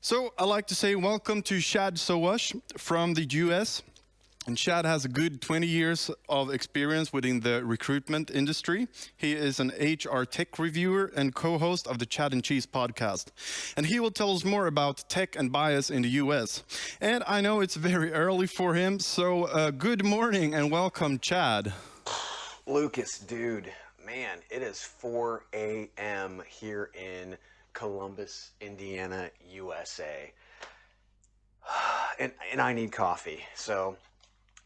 So I like to say welcome to Chad Sowash from the US. And Chad has a good 20 years of experience within the recruitment industry. He is an HR tech reviewer and co-host of the ChadCheese podcast. And he will tell us more about tech and bias in the US. And I know it's very early for him, so good morning and welcome, Chad. Lucas, dude, man, it is 4 a.m. here in Columbus, Indiana, USA. And I need coffee. So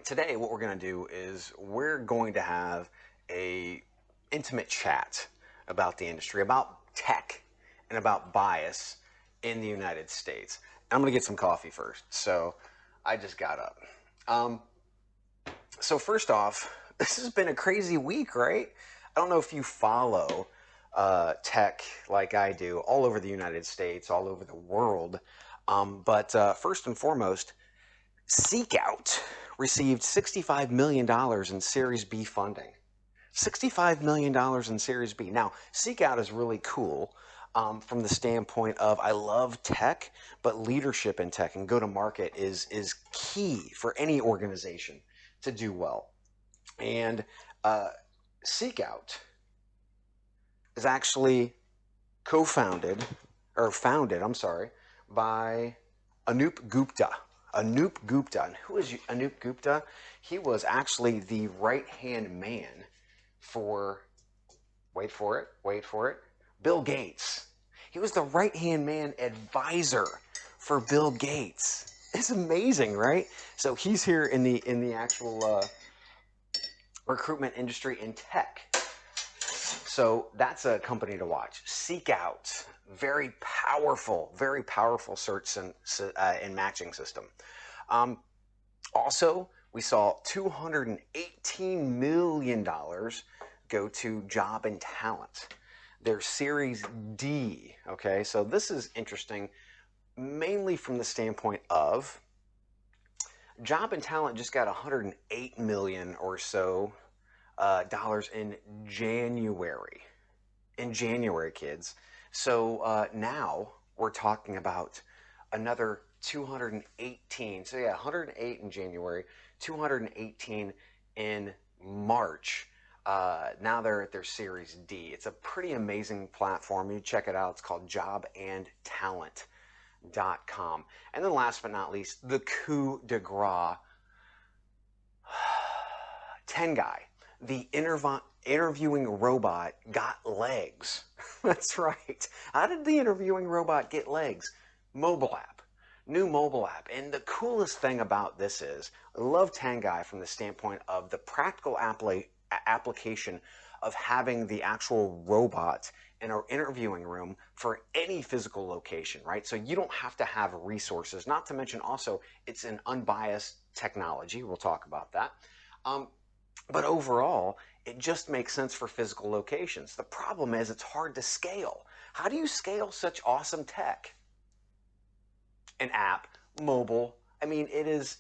today what we're going to do is we're going to have a intimate chat about the industry, about tech, and about bias in the United States. I'm going to get some coffee first. So I just got up. So first off, this has been a crazy week, right? I don't know if you follow tech like I do all over the United States, all over the world. But first and foremost, Seekout received $65 million in Series B funding. $65 million in Series B. Now, Seekout is really cool from the standpoint of I love tech, but leadership in tech and go-to-market is key for any organization to do well. And Seekout is actually founded by Anup Gupta. Anup Gupta. And who is Anup Gupta? He was actually the right-hand man for, wait for it, Bill Gates. He was the right-hand man advisor for Bill Gates. It's amazing, right? So he's here in the actual recruitment industry in tech. So that's a company to watch. Seekout, very powerful search and matching system. Also, we saw $218 million go to job and talent. Their Series D, okay? So this is interesting, mainly from the standpoint of job and talent just got $108 million or so dollars in January. In January, kids. So now we're talking about another 218. So yeah, 108 in January, 218 in March. Now they're at their Series D. It's a pretty amazing platform. You check it out. It's called jobandtalent.com. And then last but not least, the coup de grace. Tengai, the interviewing robot, got legs. That's right. How did the interviewing robot get legs? Mobile app. New mobile app. And the coolest thing about this is, I love Tengai from the standpoint of the practical application of having the actual robot in our interviewing room for any physical location, right? So you don't have to have resources, not to mention also it's an unbiased technology. We'll talk about that. But overall, it just makes sense for physical locations. The problem is it's hard to scale. How do you scale such awesome tech? An app, mobile. I mean, it's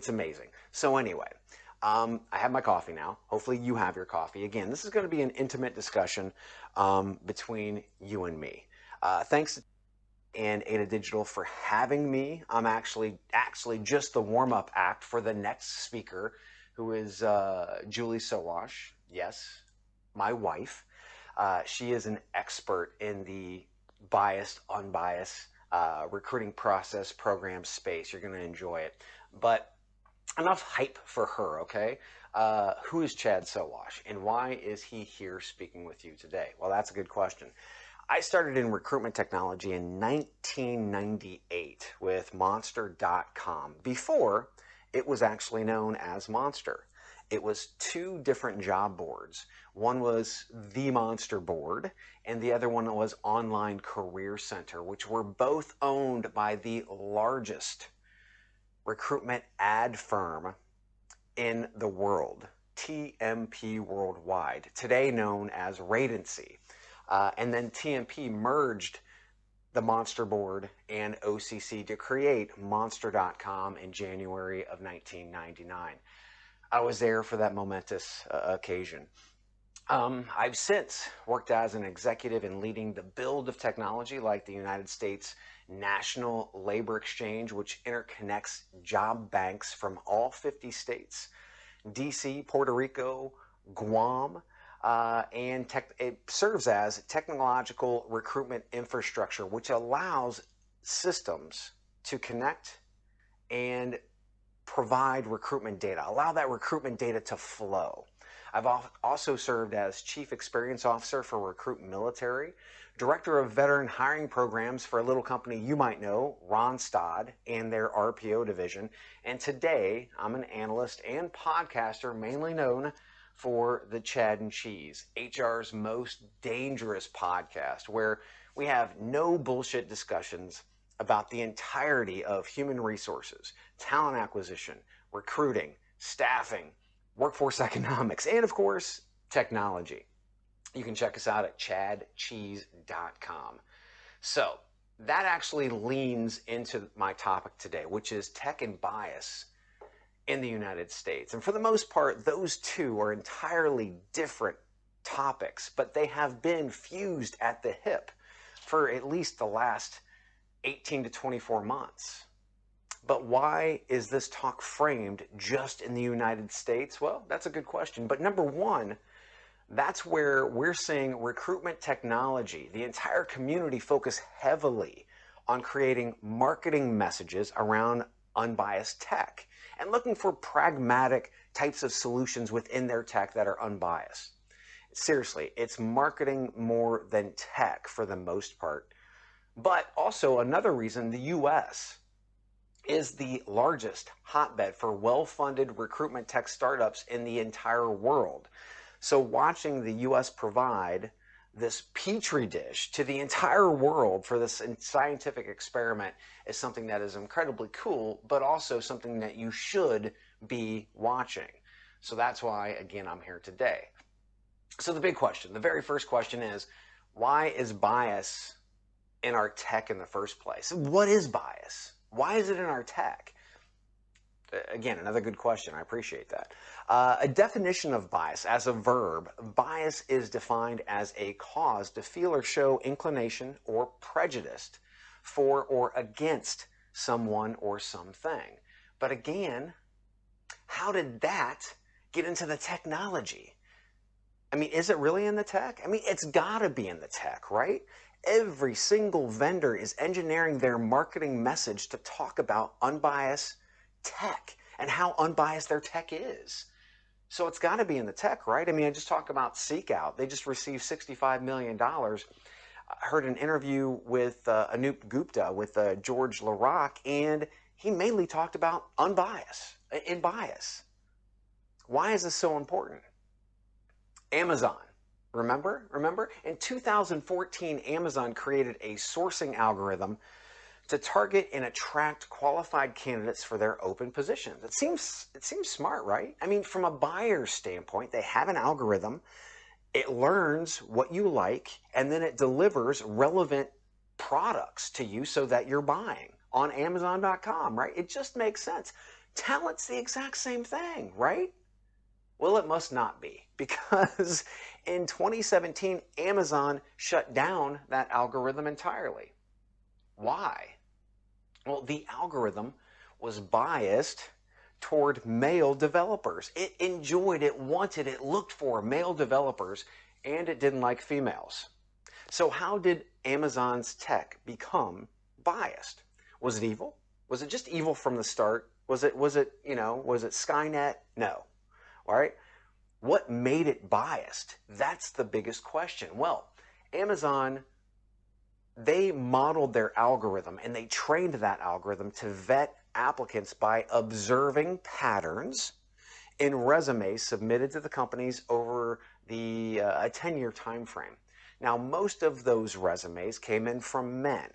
amazing. So anyway, I have my coffee now. Hopefully you have your coffee. Again, this is going to be an intimate discussion between you and me. Thanks to and Ada Digital for having me. I'm actually just the warm-up act for the next speaker, who is Julie Sowash. Yes, my wife. She is an expert in the biased, unbiased recruiting process program space. You're going to enjoy it. But enough hype for her, okay? Who is Chad Sowash, and why is he here speaking with you today? Well, that's a good question. I started in recruitment technology in 1998 with Monster.com. Before, it was actually known as Monster. It was two different job boards. One was the Monster board, and the other one was Online Career Center, which were both owned by the largest recruitment ad firm in the world, TMP Worldwide, today known as Radency. And then TMP merged the Monster board and OCC to create Monster.com in January of 1999. I was there for that momentous occasion. I've since worked as an executive in leading the build of technology like the United States National Labor Exchange, which interconnects job banks from all 50 states, DC, Puerto Rico, Guam, and it serves as technological recruitment infrastructure, which allows systems to connect and provide recruitment data, allow that recruitment data to flow. I've also served as Chief Experience Officer for Recruit Military, Director of Veteran Hiring Programs for a little company you might know, Randstad, and their RPO division. And today, I'm an analyst and podcaster, mainly known for the ChadCheese, HR's most dangerous podcast, where we have no bullshit discussions about the entirety of human resources, talent acquisition, recruiting, staffing, workforce economics, and of course, technology. You can check us out at ChadCheese.com. So that actually leans into my topic today, which is tech and bias in the United States. And for the most part, those two are entirely different topics, but they have been fused at the hip for at least the last 18 to 24 months. But why is this talk framed just in the United States? Well, that's a good question. But number one, that's where we're seeing recruitment technology, the entire community focus heavily on creating marketing messages around unbiased tech and looking for pragmatic types of solutions within their tech that are unbiased. Seriously, it's marketing more than tech for the most part. But also another reason, the US is the largest hotbed for well-funded recruitment tech startups in the entire world. So watching the US provide this petri dish to the entire world for this scientific experiment is something that is incredibly cool, but also something that you should be watching. So that's why, again, I'm here today. So the big question, the very first question is, why is bias in our tech in the first place? What is bias? Why is it in our tech? Again, another good question. I appreciate that. A definition of bias as a verb, bias is defined as a cause to feel or show inclination or prejudice for or against someone or something. But again, how did that get into the technology? I mean, is it really in the tech? I mean, it's got to be in the tech, right? Every single vendor is engineering their marketing message to talk about unbiased tech and how unbiased their tech is. So it's got to be in the tech, right? I mean, I just talked about Seek Out. They just received $65 million. I heard an interview with Anup Gupta with George LaRocque, and he mainly talked about unbiased and bias. Why is this so important? Amazon. Remember? In 2014, Amazon created a sourcing algorithm to target and attract qualified candidates for their open positions. It seems smart, right? I mean, from a buyer's standpoint, they have an algorithm. It learns what you like, and then it delivers relevant products to you so that you're buying on Amazon.com, right? It just makes sense. Talent's the exact same thing, right? Well, it must not be, because in 2017, Amazon shut down that algorithm entirely. Why? Well, the algorithm was biased toward male developers. It enjoyed, it wanted, it looked for male developers, and it didn't like females. So how did Amazon's tech become biased? Was it evil? Was it just evil from the start? Was it Skynet? No. All right. What made it biased? That's the biggest question. Well, Amazon, they modeled their algorithm and they trained that algorithm to vet applicants by observing patterns in resumes submitted to the companies over a 10-year time frame. Now, most of those resumes came in from men,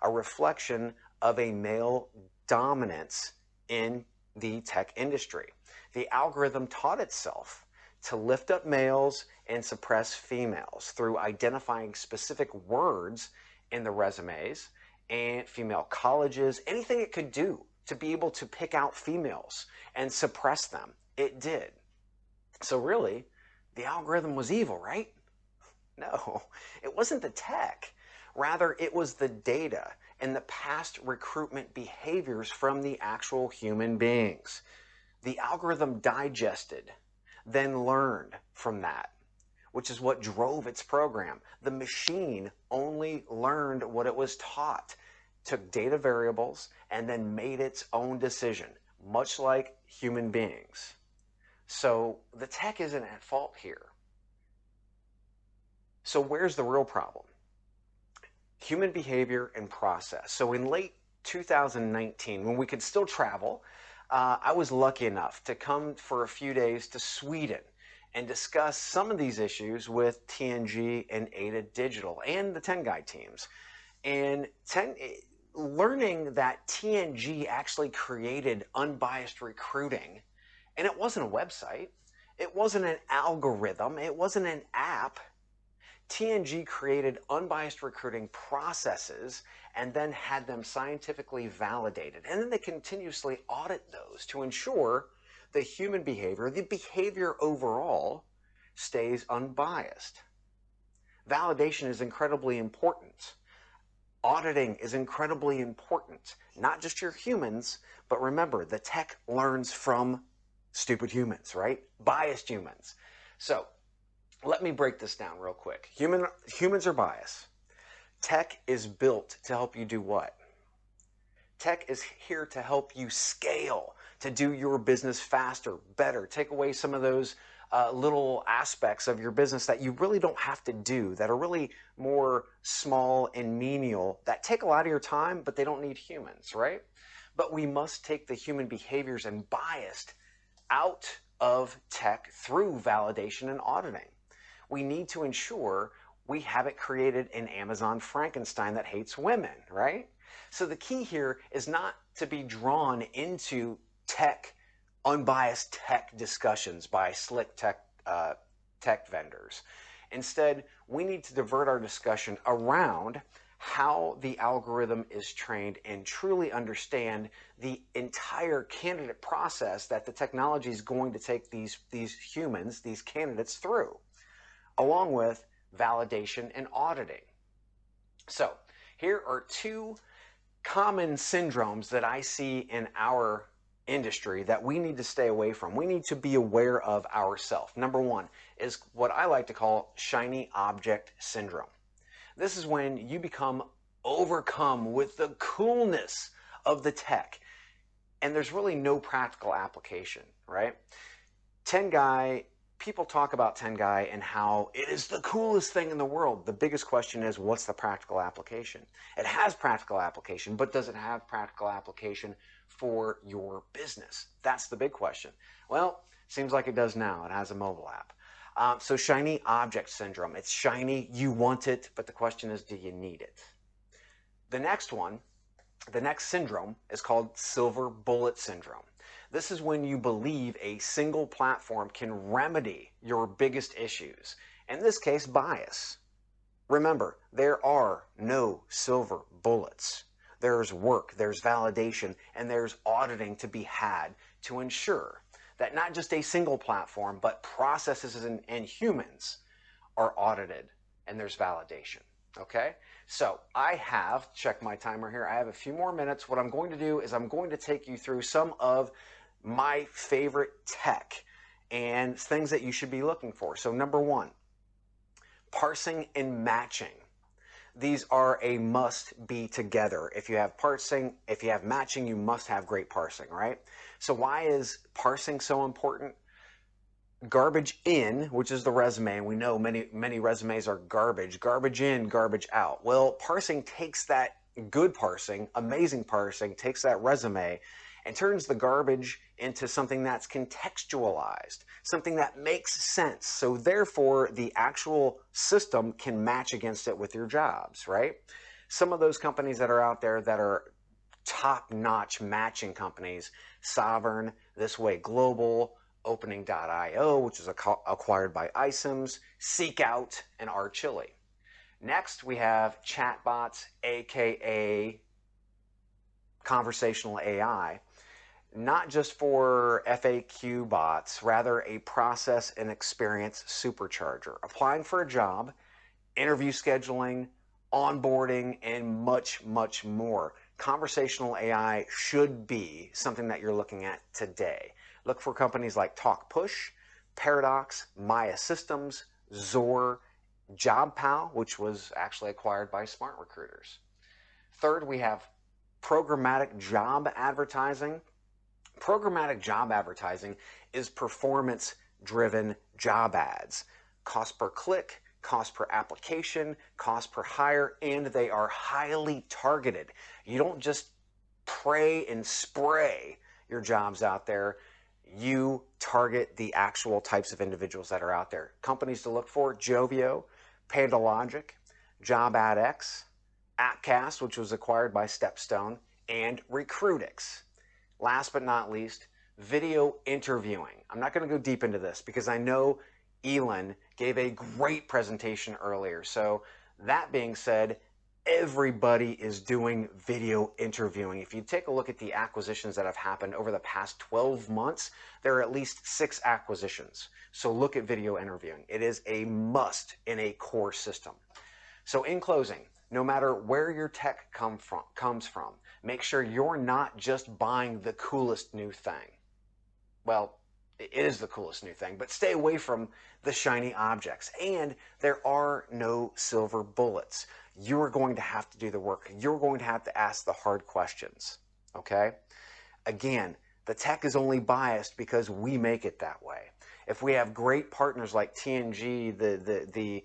a reflection of a male dominance in the tech industry. The algorithm taught itself to lift up males and suppress females through identifying specific words in the resumes and female colleges, anything it could do to be able to pick out females and suppress them. It did. So really, the algorithm was evil, right? No, it wasn't the tech. Rather, it was the data and the past recruitment behaviors from the actual human beings. The algorithm digested, then learned from that, which is what drove its program. The machine only learned what it was taught, took data variables, and then made its own decision, much like human beings. So the tech isn't at fault here. So where's the real problem? Human behavior and process. So in late 2019, when we could still travel, I was lucky enough to come for a few days to Sweden and discuss some of these issues with TNG and Ada Digital and the 10 Guy teams. And learning that TNG actually created Unbiased Recruiting, and it wasn't a website, it wasn't an algorithm, it wasn't an app. TNG created unbiased recruiting processes and then had them scientifically validated. And then they continuously audit those to ensure the human behavior, the behavior overall, stays unbiased. Validation is incredibly important. Auditing is incredibly important. Not just your humans, but remember, the tech learns from stupid humans, right? Biased humans. So let me break this down real quick. Humans are biased. Tech is built to help you do what? Tech is here to help you scale, to do your business faster, better, take away some of those little aspects of your business that you really don't have to do, that are really more small and menial, that take a lot of your time, but they don't need humans, right? But we must take the human behaviors and bias out of tech through validation and auditing. We need to ensure we haven't created an Amazon Frankenstein that hates women, right? So the key here is not to be drawn into unbiased tech discussions by slick tech vendors. Instead, we need to divert our discussion around how the algorithm is trained and truly understand the entire candidate process that the technology is going to take these humans, these candidates through, along with validation and auditing. So here are two common syndromes that I see in our industry that we need to stay away from. We need to be aware of ourselves. Number one is what I like to call shiny object syndrome. This is when you become overcome with the coolness of the tech and there's really no practical application, right? 10 Guy, people talk about 10 Guy and how it is the coolest thing in the world. The biggest question is, what's the practical application? It has practical application, but does it have practical application for your business? That's the big question. Well, seems like it does now. It has a mobile app. So shiny object syndrome. It's shiny, you want it, but the question is, do you need it? The next one, the next syndrome is called silver bullet syndrome. This is when you believe a single platform can remedy your biggest issues. In this case, bias. Remember, there are no silver bullets. There's work, there's validation, and there's auditing to be had to ensure that not just a single platform, but processes and humans are audited and there's validation. Okay, so I have, check my timer here, I have a few more minutes. What I'm going to do is I'm going to take you through some of my favorite tech and things that you should be looking for. So number one, parsing and matching. These are a must be together. If you have parsing, if you have matching, you must have great parsing, right? So why is parsing so important? Garbage in, which is the resume, and we know many resumes are garbage. Garbage in, garbage out. Well, parsing takes that good parsing, amazing parsing, takes that resume and turns the garbage into something that's contextualized, something that makes sense. So therefore, the actual system can match against it with your jobs, right? Some of those companies that are out there that are top-notch matching companies, Sovereign, This Way Global, Opening.io, which is acquired by iCIMS, Seek Out, and R Chili. Next, we have chatbots, aka conversational AI. not just for FAQ bots, rather a process and experience supercharger. Applying for a job, interview scheduling, onboarding, and much, much more. Conversational AI should be something that you're looking at today. Look for companies like TalkPush, Paradox, Maya Systems, Zor, JobPal, which was actually acquired by Smart Recruiters. Third, we have programmatic job advertising. Programmatic job advertising is performance-driven job ads. Cost per click, cost per application, cost per hire, and they are highly targeted. You don't just pray and spray your jobs out there. You target the actual types of individuals that are out there. Companies to look for: Jovio, PandaLogic, JobAdX, Appcast, which was acquired by Stepstone, and Recruitix. Last but not least, video interviewing. I'm not going to go deep into this because I know Elon gave a great presentation earlier. So that being said, everybody is doing video interviewing. If you take a look at the acquisitions that have happened over the past 12 months, there are at least 6 acquisitions. So look at video interviewing. It is a must in a core system. So in closing, no matter where your tech comes from, make sure you're not just buying the coolest new thing. Well, it is the coolest new thing, but stay away from the shiny objects. And there are no silver bullets. You're going to have to do the work. You're going to have to ask the hard questions, okay? Again, the tech is only biased because we make it that way. If we have great partners like TNG, the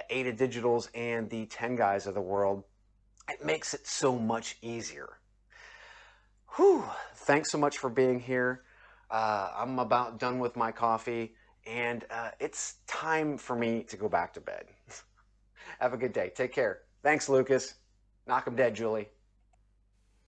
Ada Digitals, and the 10 Guys of the world, it makes it so much easier. Whew, thanks so much for being here. I'm about done with my coffee, and it's time for me to go back to bed. Have a good day. Take care. Thanks, Lucas. Knock 'em dead, Julie.